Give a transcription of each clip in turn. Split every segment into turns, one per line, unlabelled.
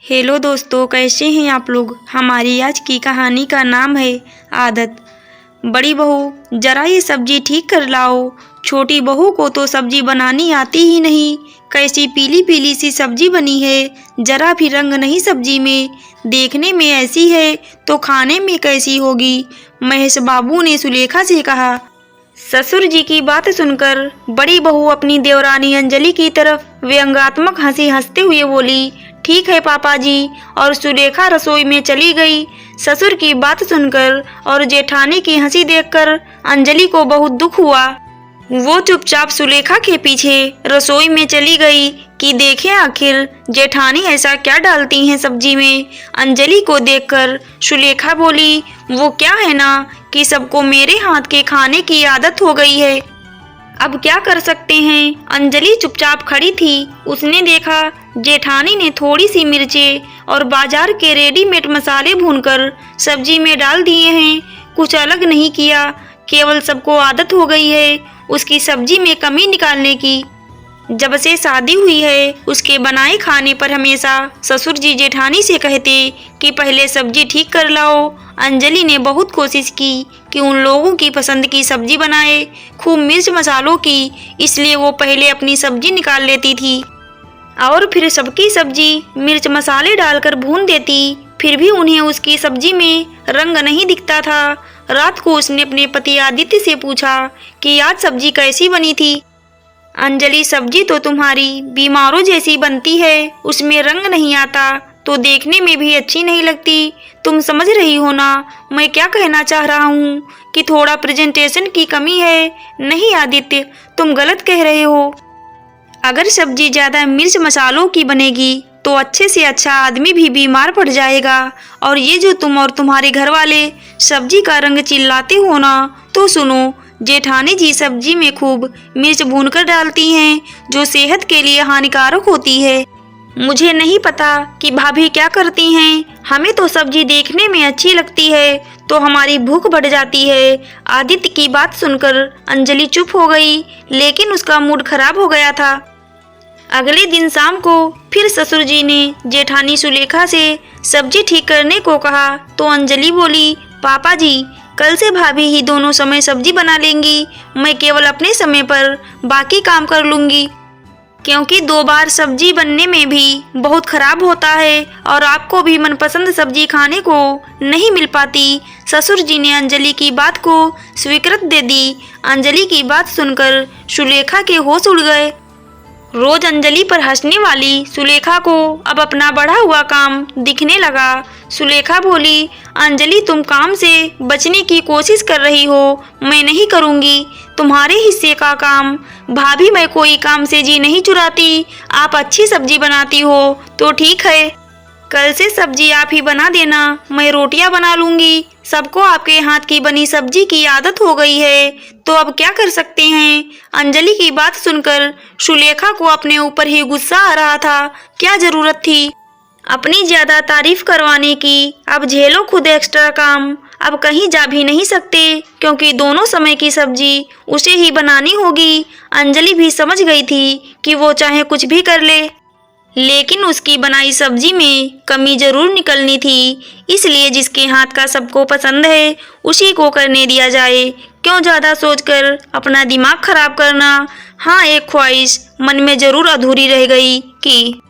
Hello दोस्तों, कैसे हैं आप लोग। हमारी आज की कहानी का नाम है आदत। बड़ी बहू, जरा ये सब्जी ठीक कर लाओ। छोटी बहू को तो सब्जी बनानी आती ही नहीं। कैसी पीली पीली सी सब्जी बनी है, जरा भी रंग नहीं सब्जी में। देखने में ऐसी है तो खाने में कैसी होगी। महेश बाबू ने सुलेखा से कहा। ससुर जी की बात सुनकर बड़ी बहू अपनी देवरानी अंजलि की तरफ व्यंग्यात्मक हंसी हंसते हुए बोली, ठीक है पापा जी। और सुलेखा रसोई में चली गई। ससुर की बात सुनकर और जेठानी की हंसी देखकर अंजलि को बहुत दुख हुआ। वो चुपचाप सुलेखा के पीछे रसोई में चली गई कि देखें आखिर जेठानी ऐसा क्या डालती हैं सब्जी में। अंजलि को देखकर सुलेखा बोली, वो क्या है ना कि सबको मेरे हाथ के खाने की आदत हो गई है। अब क्या कर सकते हैं। अंजलि चुपचाप खड़ी थी। उसने देखा जेठानी ने थोड़ी सी मिर्चें और बाजार के रेडीमेड मसाले भूनकर सब्जी में डाल दिए हैं। कुछ अलग नहीं किया, केवल सबको आदत हो गई है उसकी सब्जी में कमी निकालने की। जब से शादी हुई है उसके बनाए खाने पर हमेशा ससुर जी जेठानी से कहते कि पहले सब्जी ठीक कर लाओ। अंजलि ने बहुत कोशिश की कि उन लोगों की पसंद की सब्जी बनाए, खूब मिर्च मसालों की, इसलिए वो पहले अपनी सब्जी निकाल लेती थी और फिर सबकी सब्जी मिर्च मसाले डालकर भून देती। फिर भी उन्हें उसकी सब्जी में रंग नहीं दिखता था। रात को उसने अपने पति आदित्य से पूछा कि आज सब्जी कैसी बनी थी। अंजलि, सब्जी तो तुम्हारी बीमारों जैसी बनती है, उसमें रंग नहीं आता तो देखने में भी अच्छी नहीं लगती। तुम समझ रही हो ना मैं क्या कहना चाह रहा हूँ कि थोड़ा प्रेजेंटेशन की कमी है। नहीं आदित्य, तुम गलत कह रहे हो। अगर सब्जी ज़्यादा मिर्च मसालों की बनेगी तो अच्छे से अच्छा आदमी भी बीमार पड़ जाएगा। और ये जो तुम और तुम्हारे घर वाले सब्जी का रंग चिल्लाते हो ना, तो सुनो, जेठानी जी सब्जी में खूब मिर्च भूनकर डालती हैं जो सेहत के लिए हानिकारक होती है। मुझे नहीं पता कि भाभी क्या करती हैं, हमें तो सब्जी देखने में अच्छी लगती है तो हमारी भूख बढ़ जाती है। आदित्य की बात सुनकर अंजलि चुप हो गई, लेकिन उसका मूड खराब हो गया था। अगले दिन शाम को फिर ससुर जी ने जेठानी सुलेखा से सब्जी ठीक करने को कहा तो अंजलि बोली, पापा जी, कल से भाभी ही दोनों समय सब्जी बना लेंगी। मैं केवल अपने समय पर बाकी काम कर लूँगी, क्योंकि 2 बार सब्जी बनने में भी बहुत खराब होता है और आपको भी मनपसंद सब्जी खाने को नहीं मिल पाती। ससुर जी ने अंजलि की बात को स्वीकृत दे दी। अंजलि की बात सुनकर सुलेखा के होश उड़ गए। रोज अंजलि पर हंसने वाली सुलेखा को अब अपना बढ़ा हुआ काम दिखने लगा। सुलेखा बोली, अंजलि, तुम काम से बचने की कोशिश कर रही हो, मैं नहीं करूँगी तुम्हारे हिस्से का काम। भाभी, मैं कोई काम से जी नहीं चुराती। आप अच्छी सब्जी बनाती हो तो ठीक है, कल से सब्जी आप ही बना देना, मैं रोटियां बना लूँगी। सबको आपके हाथ की बनी सब्जी की आदत हो गई है तो अब क्या कर सकते हैं। अंजलि की बात सुनकर सुलेखा को अपने ऊपर ही गुस्सा आ रहा था। क्या जरूरत थी अपनी ज्यादा तारीफ करवाने की। अब झेलो खुद एक्स्ट्रा काम। अब कहीं जा भी नहीं सकते क्योंकि दोनों समय की सब्जी उसे ही बनानी होगी। अंजलि भी समझ गई थी कि वो चाहे कुछ भी कर ले, लेकिन उसकी बनाई सब्जी में कमी जरूर निकलनी थी। इसलिए जिसके हाथ का सबको पसंद है उसी को करने दिया जाए। क्यों ज़्यादा सोचकर अपना दिमाग खराब करना। हाँ, एक ख्वाहिश मन में जरूर अधूरी रह गई कि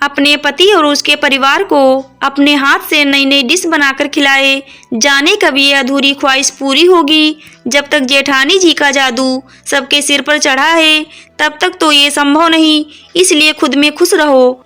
अपने पति और उसके परिवार को अपने हाथ से नई नई डिश बनाकर खिलाए। जाने कब ये अधूरी ख्वाहिश पूरी होगी। जब तक जेठानी जी का जादू सबके सिर पर चढ़ा है तब तक तो ये संभव नहीं। इसलिए खुद में खुश रहो।